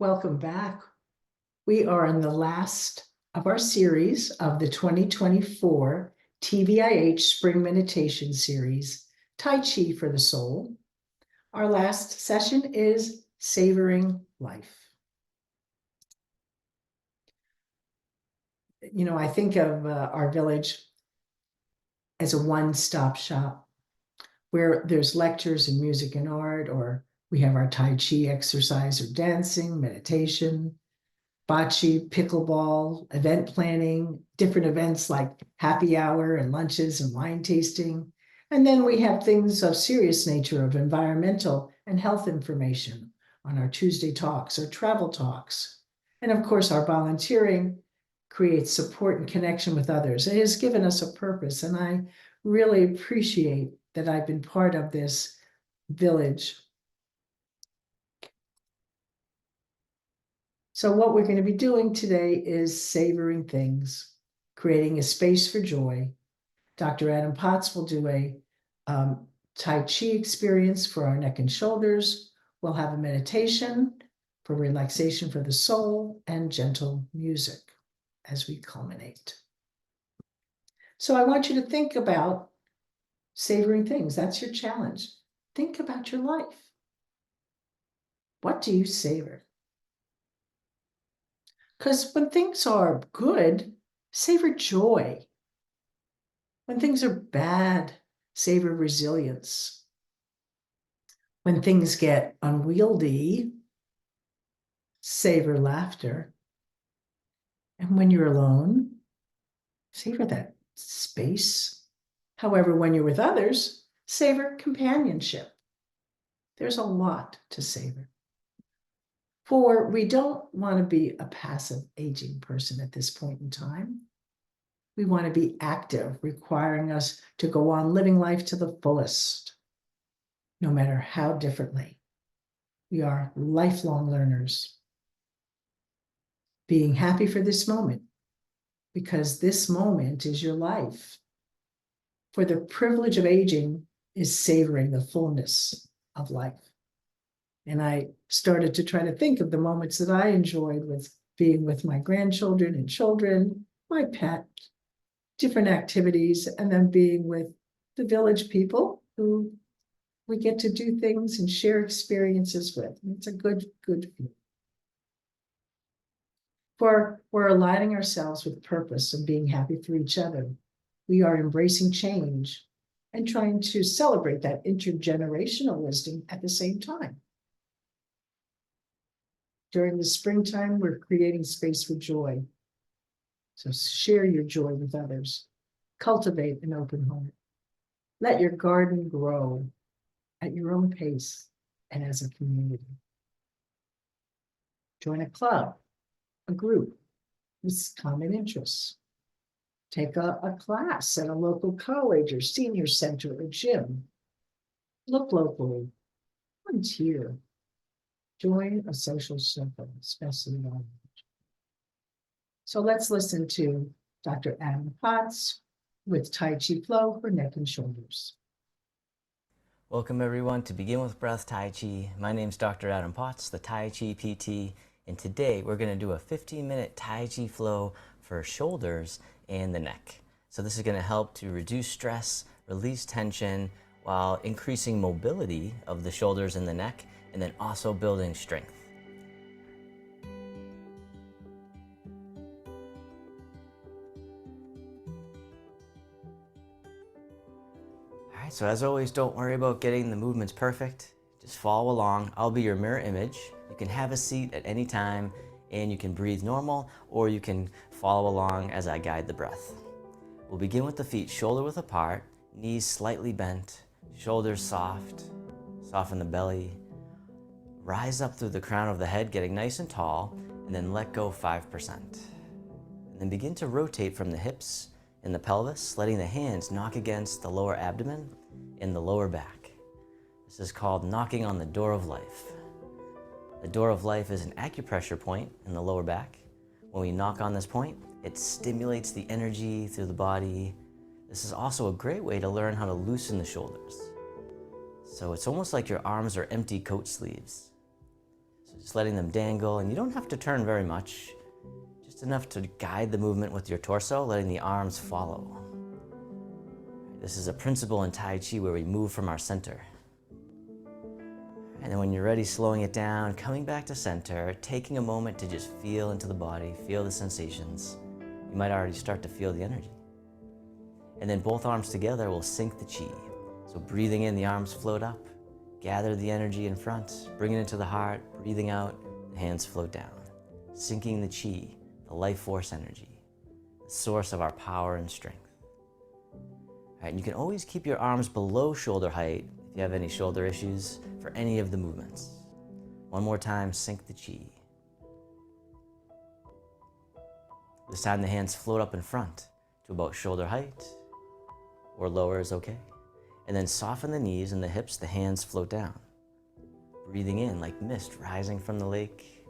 Welcome back. We are in the last of our series of the 2024 TVIH Spring Meditation Series, Tai Chi for the Soul. Our last session is Savoring Life. You know, I think of our village as a one-stop shop where there's lectures and music and art, or we have our Tai Chi exercise or dancing, meditation, bocce, pickleball, event planning, different events like happy hour and lunches and wine tasting. And then we have things of serious nature of environmental and health information on our Tuesday talks or travel talks. And of course, our volunteering creates support and connection with others. It has given us a purpose, and I really appreciate that I've been part of this village. So what we're going to be doing today is savoring things, creating a space for joy. Dr. Adam Potts will do a Tai Chi experience for our neck and shoulders. We'll have a meditation for relaxation for the soul and gentle music as we culminate. So I want you to think about savoring things. That's your challenge. Think about your life. What do you savor? Because when things are good, savor joy. When things are bad, savor resilience. When things get unwieldy, savor laughter. And when you're alone, savor that space. However, when you're with others, savor companionship. There's a lot to savor. For we don't want to be a passive aging person at this point in time. We want to be active, requiring us to go on living life to the fullest, no matter how differently. We are lifelong learners. Being happy for this moment, because this moment is your life. For the privilege of aging is savoring the fullness of life. And I started to try to think of the moments that I enjoyed with being with my grandchildren and children, my pet, different activities, and then being with the village people who we get to do things and share experiences with. It's a good feeling. For we're aligning ourselves with purpose and being happy for each other. We are embracing change and trying to celebrate that intergenerational wisdom at the same time. During the springtime, we're creating space for joy. So share your joy with others. Cultivate an open heart. Let your garden grow at your own pace and as a community. Join a club, a group with common interests. Take a class at a local college or senior center or gym. Look locally. Volunteer. Join a social circle, especially knowledge. So let's listen to Dr. Adam Potts with Tai Chi Flow for neck and shoulders. Welcome everyone to Begin with Breath Tai Chi. My name is Dr. Adam Potts, the Tai Chi PT, and today we're going to do a 15-minute Tai Chi flow for shoulders and the neck. So this is going to help to reduce stress, release tension, while increasing mobility of the shoulders and the neck, and then also building strength. All right, so as always, don't worry about getting the movements perfect. Just follow along. I'll be your mirror image. You can have a seat at any time, and you can breathe normal, or you can follow along as I guide the breath. We'll begin with the feet shoulder width apart, knees slightly bent, shoulders soft, soften the belly. Rise up through the crown of the head, getting nice and tall, and then let go 5%. And then begin to rotate from the hips and the pelvis, letting the hands knock against the lower abdomen and the lower back. This is called knocking on the door of life. The door of life is an acupressure point in the lower back. When we knock on this point, it stimulates the energy through the body. This is also a great way to learn how to loosen the shoulders. So it's almost like your arms are empty coat sleeves. So just letting them dangle, and you don't have to turn very much, just enough to guide the movement with your torso, letting the arms follow. This is a principle in Tai Chi where we move from our center. And then when you're ready, slowing it down, coming back to center, taking a moment to just feel into the body, feel the sensations. You might already start to feel the energy. And then both arms together will sync the chi. So breathing in, the arms float up, gather the energy in front, bring it into the heart, breathing out, the hands float down, syncing the chi, the life force energy, the source of our power and strength. All right, and you can always keep your arms below shoulder height if you have any shoulder issues for any of the movements. One more time, sync the chi. This time the hands float up in front to about shoulder height, or lower is okay. And then soften the knees and the hips, the hands float down. Breathing in like mist rising from the lake,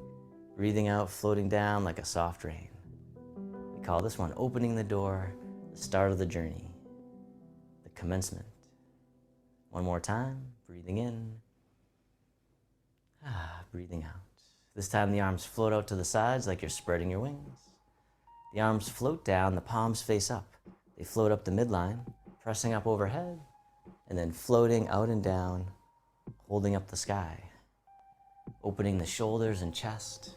breathing out, floating down like a soft rain. We call this one opening the door, the start of the journey, the commencement. One more time, breathing in, breathing out. This time the arms float out to the sides like you're spreading your wings. The arms float down, the palms face up. They float up the midline, pressing up overhead, and then floating out and down, holding up the sky. Opening the shoulders and chest.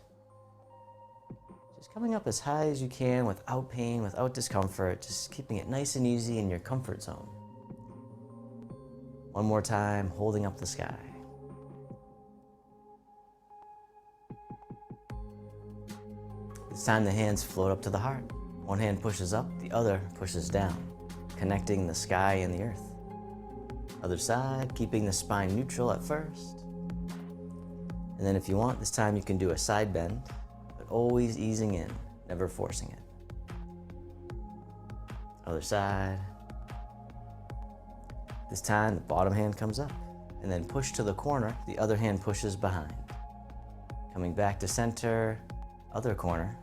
Just coming up as high as you can without pain, without discomfort, just keeping it nice and easy in your comfort zone. One more time, holding up the sky. This time the hands float up to the heart. One hand pushes up, the other pushes down, connecting the sky and the earth. Other side, keeping the spine neutral at first. And then if you want, this time you can do a side bend, but always easing in, never forcing it. Other side. This time the bottom hand comes up, and then push to the corner, the other hand pushes behind. Coming back to center, other corner,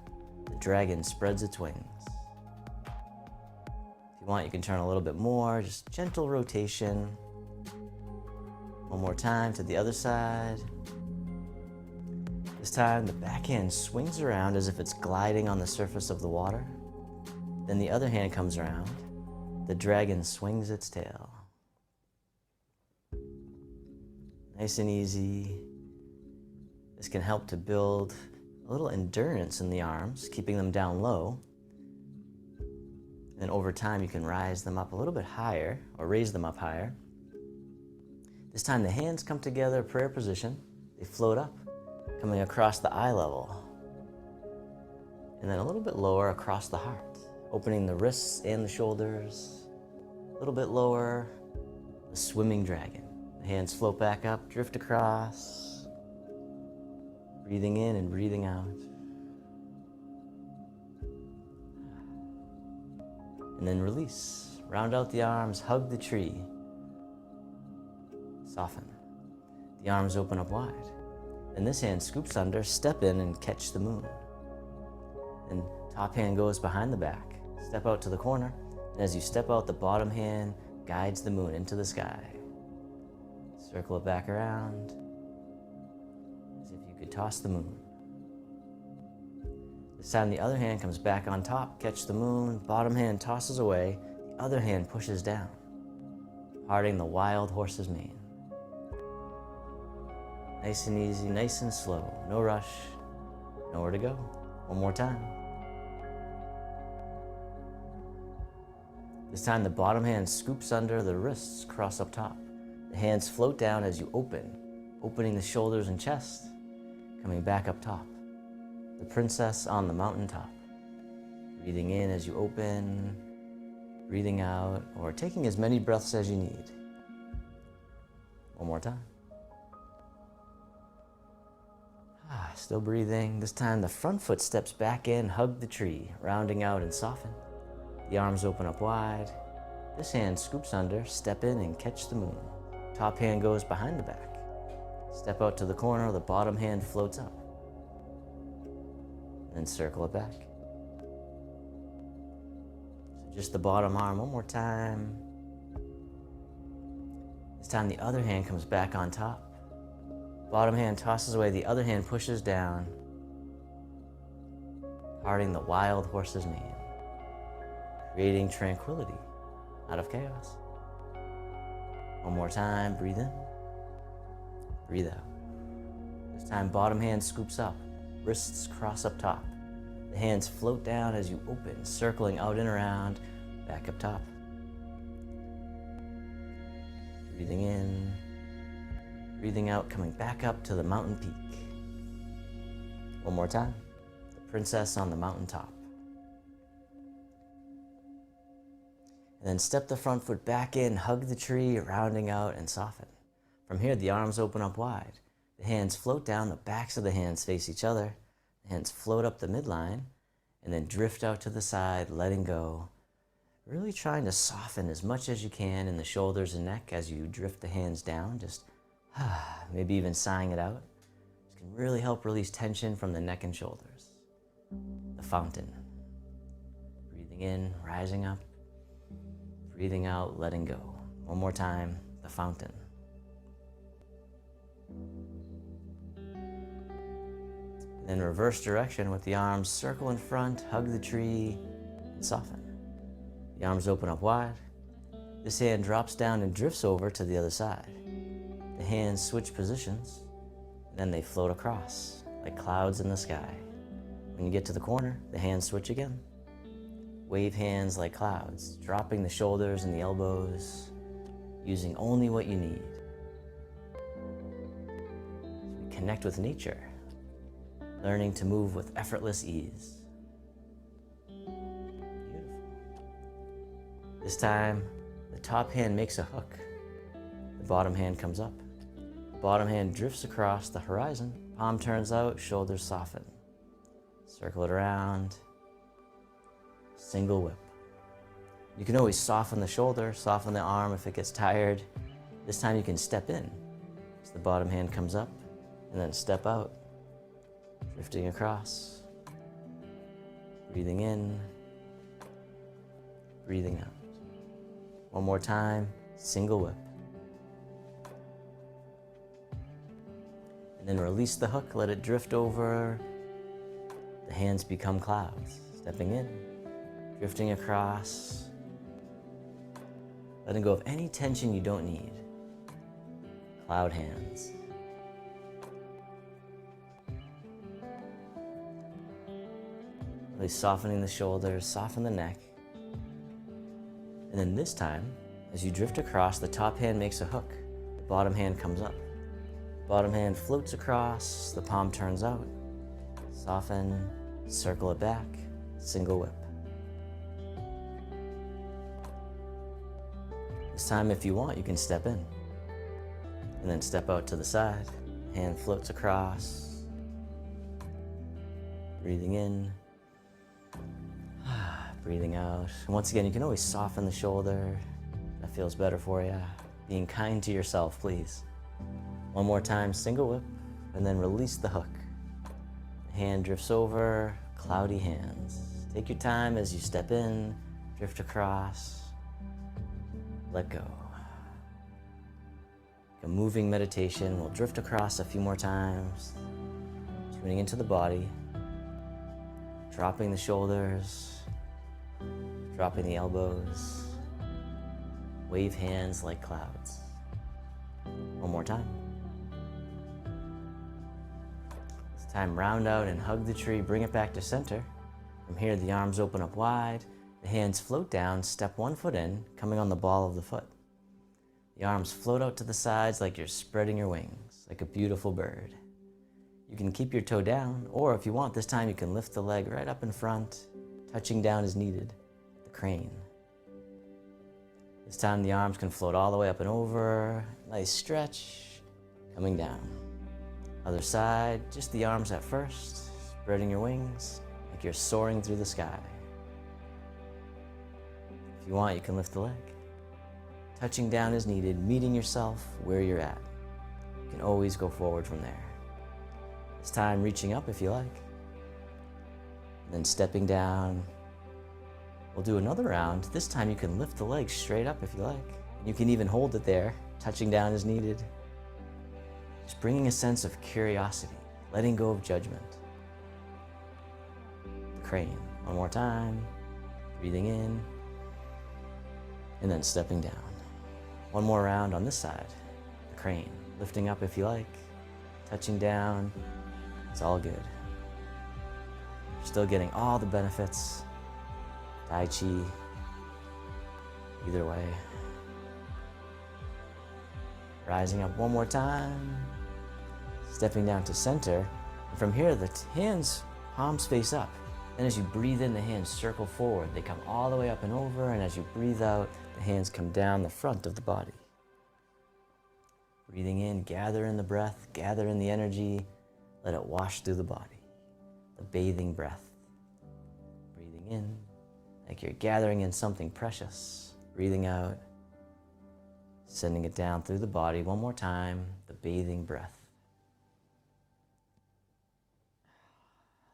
the dragon spreads its wings. If you want, you can turn a little bit more, just gentle rotation. One more time to the other side. This time the back hand swings around as if it's gliding on the surface of the water. Then the other hand comes around. The dragon swings its tail. Nice and easy. This can help to build a little endurance in the arms, keeping them down low. And over time you can rise them up a little bit higher, or raise them up higher. This time the hands come together, prayer position. They float up, coming across the eye level. And then a little bit lower across the heart, opening the wrists and the shoulders. A little bit lower, the swimming dragon. The hands float back up, drift across. Breathing in and breathing out. And then release. Round out the arms, hug the tree. Soften. The arms open up wide. And this hand scoops under, step in and catch the moon. And top hand goes behind the back. Step out to the corner. And as you step out, the bottom hand guides the moon into the sky. Circle it back around, as if you could toss the moon. This time the other hand comes back on top, catch the moon, bottom hand tosses away, the other hand pushes down, parting the wild horse's mane. Nice and easy, nice and slow, no rush, nowhere to go. One more time. This time the bottom hand scoops under, the wrists cross up top. The hands float down as you opening the shoulders and chest, coming back up top. The princess on the mountaintop. Breathing in as you open, breathing out, or taking as many breaths as you need. One more time. Still breathing. This time the front foot steps back in, hug the tree, rounding out and soften. The arms open up wide. This hand scoops under, step in and catch the moon. Top hand goes behind the back. Step out to the corner, the bottom hand floats up. Then circle it back. So just the bottom arm one more time. This time the other hand comes back on top. Bottom hand tosses away, the other hand pushes down, parting the wild horse's mane, creating tranquility out of chaos. One more time, breathe in, breathe out. This time, bottom hand scoops up, wrists cross up top. The hands float down as you open, circling out and around, back up top. Breathing in, breathing out, coming back up to the mountain peak. One more time, the princess on the mountaintop. And then step the front foot back in, hug the tree, rounding out and soften. From here, the arms open up wide. The hands float down, the backs of the hands face each other. The hands float up the midline and then drift out to the side, letting go. Really trying to soften as much as you can in the shoulders and neck as you drift the hands down, just maybe even sighing it out. This can really help release tension from the neck and shoulders. The fountain. Breathing in, rising up. Breathing out, letting go. One more time, the fountain. And then reverse direction with the arms circle in front, hug the tree, and soften. The arms open up wide. This hand drops down and drifts over to the other side. The hands switch positions, and then they float across like clouds in the sky. When you get to the corner, the hands switch again. Wave hands like clouds, dropping the shoulders and the elbows, using only what you need. So we connect with nature, learning to move with effortless ease. This time, the top hand makes a hook. The bottom hand comes up. The bottom hand drifts across the horizon. Palm turns out, shoulders soften. Circle it around. Single whip. You can always soften the shoulder, soften the arm if it gets tired. This time you can step in. So the bottom hand comes up and then step out. Drifting across. Breathing in. Breathing out. One more time, single whip. And then release the hook, let it drift over. The hands become clouds. Stepping in, drifting across. Letting go of any tension you don't need. Cloud hands. Really softening the shoulders, soften the neck. And then this time, as you drift across, the top hand makes a hook. The bottom hand comes up. Bottom hand floats across, the palm turns out. Soften, circle it back, single whip. This time, if you want, you can step in. And then step out to the side. Hand floats across. Breathing in. Breathing out. And once again, you can always soften the shoulder. That feels better for you. Being kind to yourself, please. One more time, single whip, and then release the hook. The hand drifts over, cloudy hands. Take your time as you step in, drift across, let go. A moving meditation. We'll drift across a few more times, tuning into the body, dropping the shoulders, dropping the elbows, wave hands like clouds. One more time. This time, round out and hug the tree, bring it back to center. From here, the arms open up wide, the hands float down, step one foot in, coming on the ball of the foot. The arms float out to the sides like you're spreading your wings, like a beautiful bird. You can keep your toe down, or if you want, this time you can lift the leg right up in front, touching down as needed. Crane. This time the arms can float all the way up and over. Nice stretch. Coming down. Other side, just the arms at first, spreading your wings like you're soaring through the sky. If you want, you can lift the leg. Touching down as needed, meeting yourself where you're at. You can always go forward from there. This time reaching up if you like. And then stepping down. We'll do another round. This time you can lift the leg straight up if you like. You can even hold it there, touching down as needed. Just bringing a sense of curiosity, letting go of judgment. The crane, one more time, breathing in, and then stepping down. One more round on this side, the crane, lifting up if you like, touching down, it's all good. You're still getting all the benefits, Tai Chi, either way. Rising up one more time, stepping down to center. And from here, the hands, palms face up. And as you breathe in, the hands circle forward. They come all the way up and over, and as you breathe out, the hands come down the front of the body. Breathing in, gather in the breath, gather in the energy, let it wash through the body. The bathing breath. Breathing in, like you're gathering in something precious. Breathing out, sending it down through the body. One more time, the bathing breath.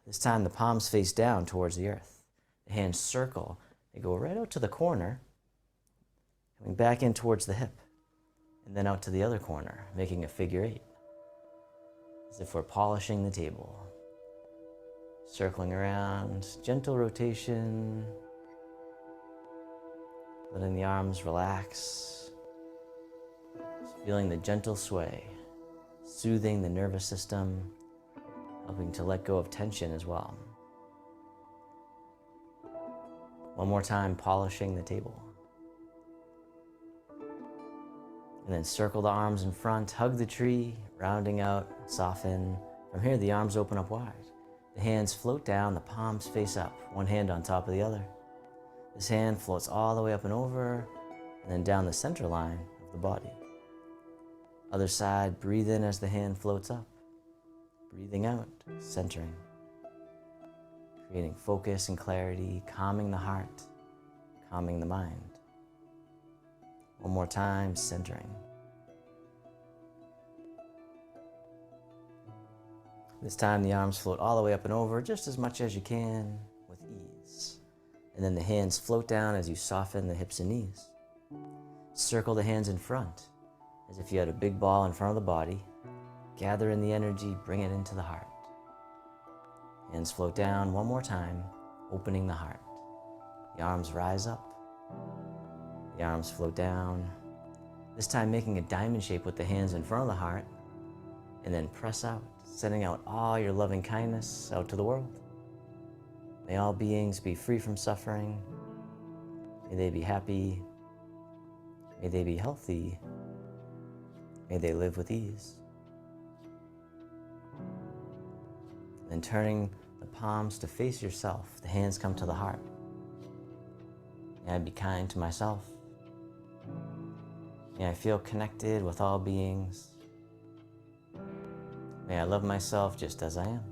This time the palms face down towards the earth. The hands circle. They go right out to the corner, coming back in towards the hip, and then out to the other corner, making a figure 8. As if we're polishing the table. Circling around, gentle rotation, letting the arms relax, just feeling the gentle sway, soothing the nervous system, helping to let go of tension as well. One more time, polishing the table. And then circle the arms in front, hug the tree, rounding out, soften. From here, the arms open up wide. The hands float down, the palms face up, one hand on top of the other. This hand floats all the way up and over, and then down the center line of the body. Other side, breathe in as the hand floats up. Breathing out, centering. Creating focus and clarity, calming the heart, calming the mind. One more time, centering. This time the arms float all the way up and over, just as much as you can, with ease. And then the hands float down as you soften the hips and knees. Circle the hands in front, as if you had a big ball in front of the body. Gather in the energy, bring it into the heart. Hands float down one more time, opening the heart. The arms rise up. The arms float down. This time making a diamond shape with the hands in front of the heart, and then press out, sending out all your loving kindness out to the world. May all beings be free from suffering. May they be happy. May they be healthy. May they live with ease. Then turning the palms to face yourself, the hands come to the heart. May I be kind to myself. May I feel connected with all beings. May I love myself just as I am.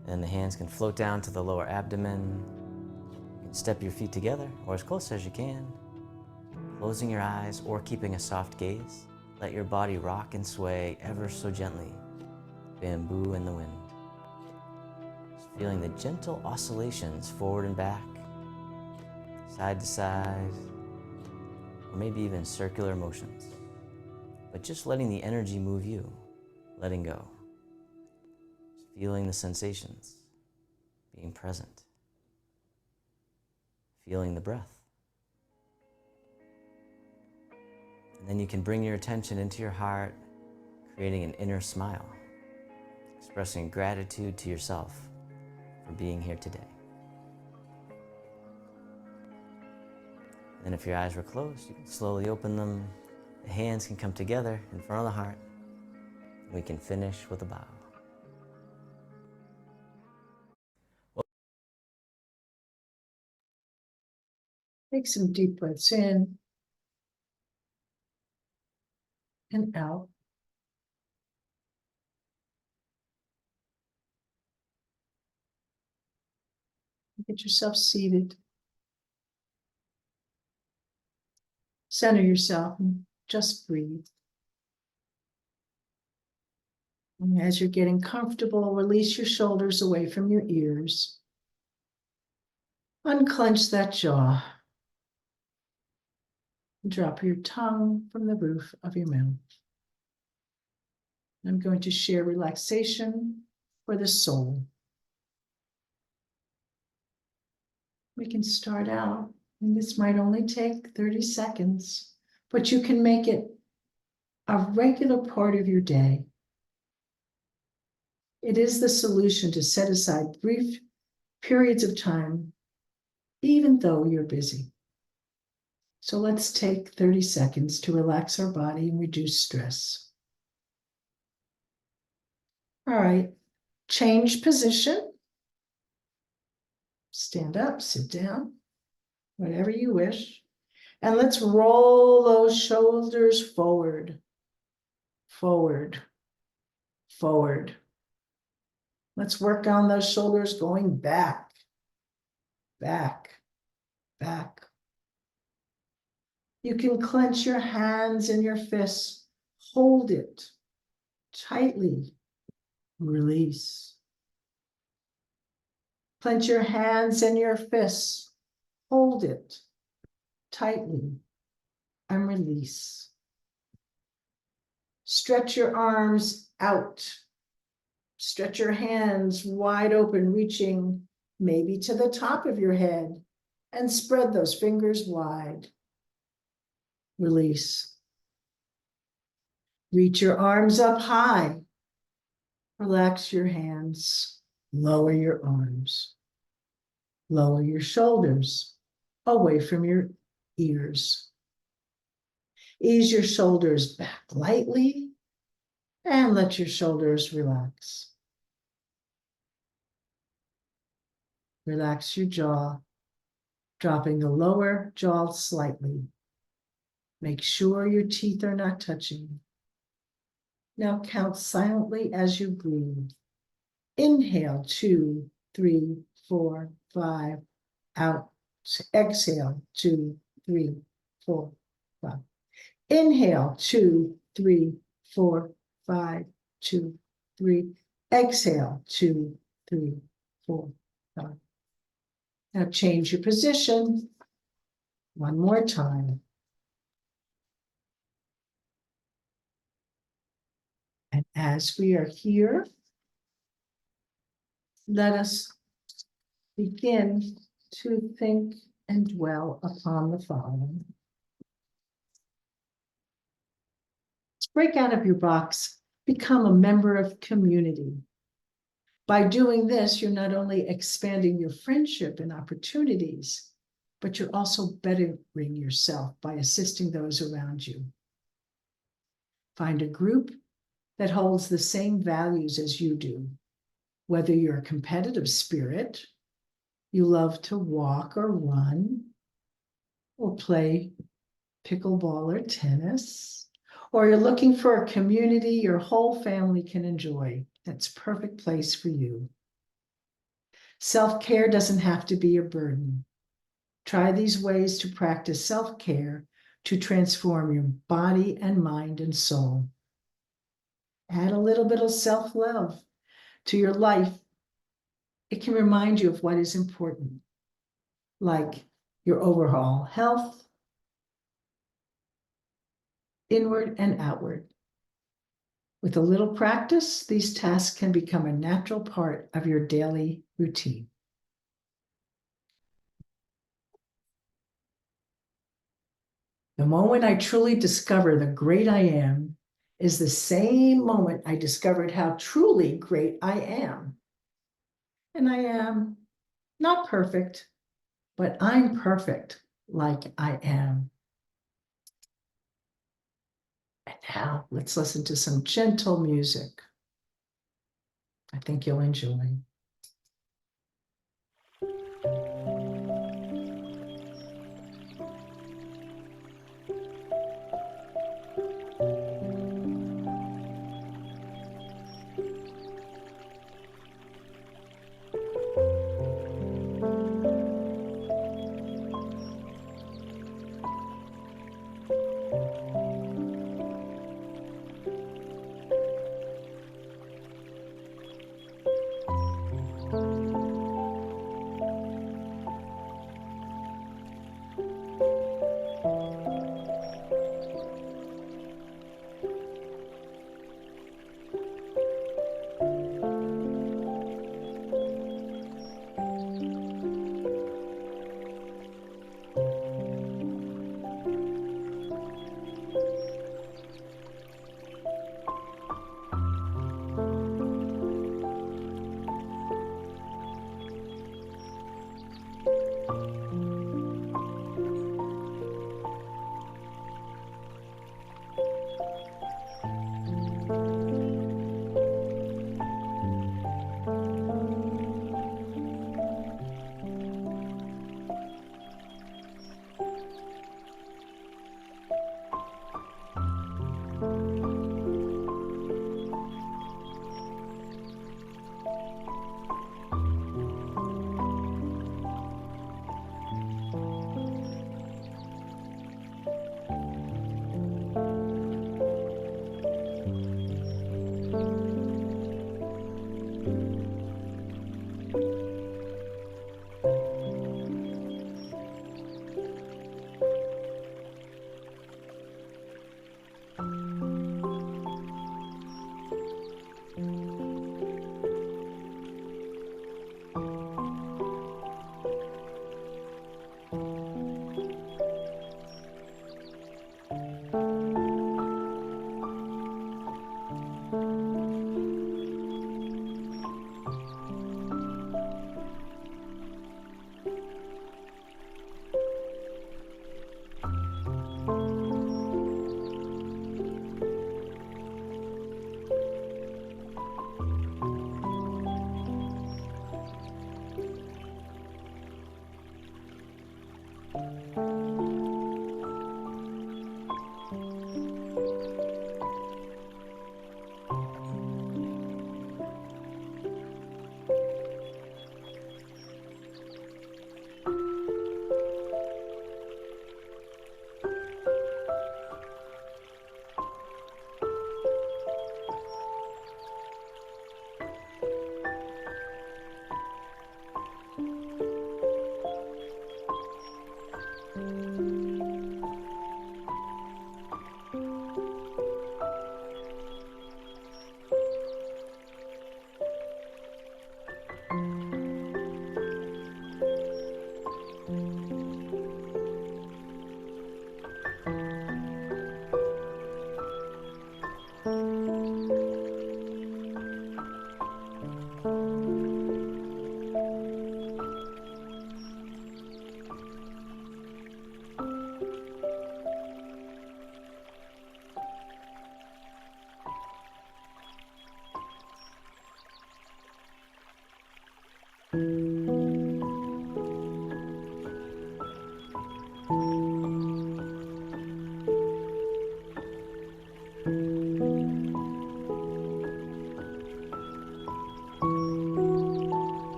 And then the hands can float down to the lower abdomen. You can step your feet together, or as close as you can. Closing your eyes or keeping a soft gaze. Let your body rock and sway ever so gently. Bamboo in the wind. Just feeling the gentle oscillations forward and back, side to side, or maybe even circular motions. But just letting the energy move you, letting go. Just feeling the sensations, being present. Feeling the breath. And then you can bring your attention into your heart, creating an inner smile, expressing gratitude to yourself for being here today. And if your eyes were closed, you can slowly open them. The hands can come together in front of the heart. And we can finish with a bow. Take some deep breaths in and out. Get yourself seated. Center yourself and just breathe. And as you're getting comfortable, release your shoulders away from your ears. Unclench that jaw. Drop your tongue from the roof of your mouth. I'm going to share relaxation for the soul. We can start out, and this might only take 30 seconds, but you can make it a regular part of your day. It is the solution to set aside brief periods of time, even though you're busy. So let's take 30 seconds to relax our body and reduce stress. All right, change position. Stand up, sit down, whatever you wish. And let's roll those shoulders forward, forward, forward. Let's work on those shoulders going back, back, back. You can clench your hands and your fists, hold it tightly, release. Clench your hands and your fists, hold it tightly, and release. Stretch your arms out. Stretch your hands wide open, reaching maybe to the top of your head, and spread those fingers wide. Release. Reach your arms up high. Relax your hands. Lower your arms. Lower your shoulders away from your ears. Ease your shoulders back lightly and let your shoulders relax. Relax your jaw, dropping the lower jaw slightly. Make sure your teeth are not touching. Now count silently as you breathe. Inhale, 2, 3, 4, 5. Out. Exhale, 2, 3, 4, 5. Inhale, 2, 3, 4, 5, 2, 3. Exhale, 2, 3, 4, 5. Now change your position. One more time. And as we are here, let us begin to think and dwell upon the following. Break out of your box, become a member of community. By doing this, you're not only expanding your friendship and opportunities, but you're also bettering yourself by assisting those around you. Find a group that holds the same values as you do. Whether you're a competitive spirit, you love to walk or run, or play pickleball or tennis, or you're looking for a community your whole family can enjoy, that's a perfect place for you. Self-care doesn't have to be a burden. Try these ways to practice self-care to transform your body and mind and soul. Add a little bit of self-love to your life. It can remind you of what is important, like your overall health, inward and outward. With a little practice, these tasks can become a natural part of your daily routine. The moment I truly discover the great I am is the same moment I discovered how truly great I am. And I am not perfect, but I'm perfect like I am. And now let's listen to some gentle music. I think you'll enjoy.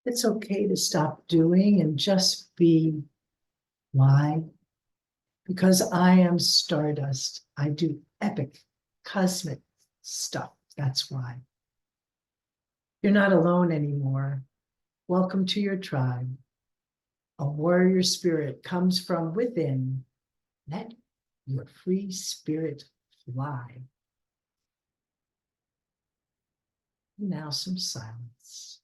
It's okay to stop doing and just be. Why? Because I am stardust. I do epic, cosmic stuff. That's why. You're not alone anymore. Welcome to your tribe. A warrior spirit comes from within. Let your free spirit fly. Now some silence.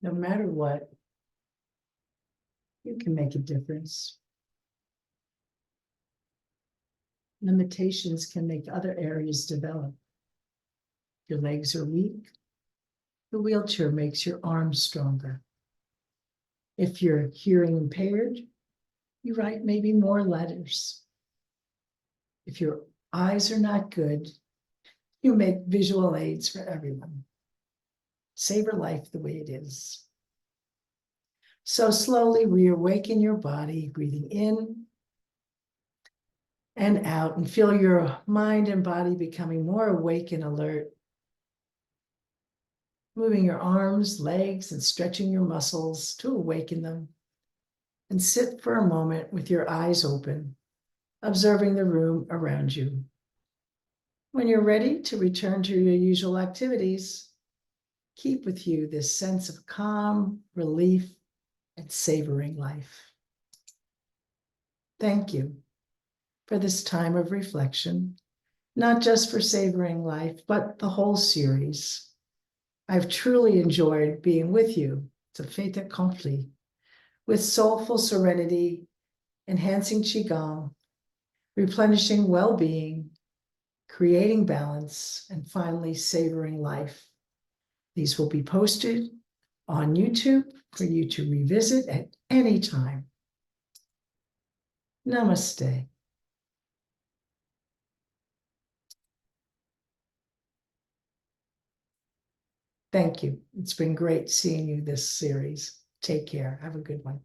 No matter what, you can make a difference. Limitations can make other areas develop. Your legs are weak. The wheelchair makes your arms stronger. If you're hearing impaired, you write maybe more letters. If your eyes are not good, you make visual aids for everyone. Savor life the way it is. So slowly reawaken your body, breathing in and out, and feel your mind and body becoming more awake and alert. Moving your arms, legs, and stretching your muscles to awaken them. And sit for a moment with your eyes open, observing the room around you. When you're ready to return to your usual activities, keep with you this sense of calm, relief, and savoring life. Thank you for this time of reflection, not just for Savoring Life, but the whole series. I've truly enjoyed being with you. It's a fait accompli, with soulful serenity, enhancing Qigong, replenishing well-being, creating balance, and finally savoring life. These will be posted on YouTube for you to revisit at any time. Namaste. Thank you. It's been great seeing you this series. Take care. Have a good one.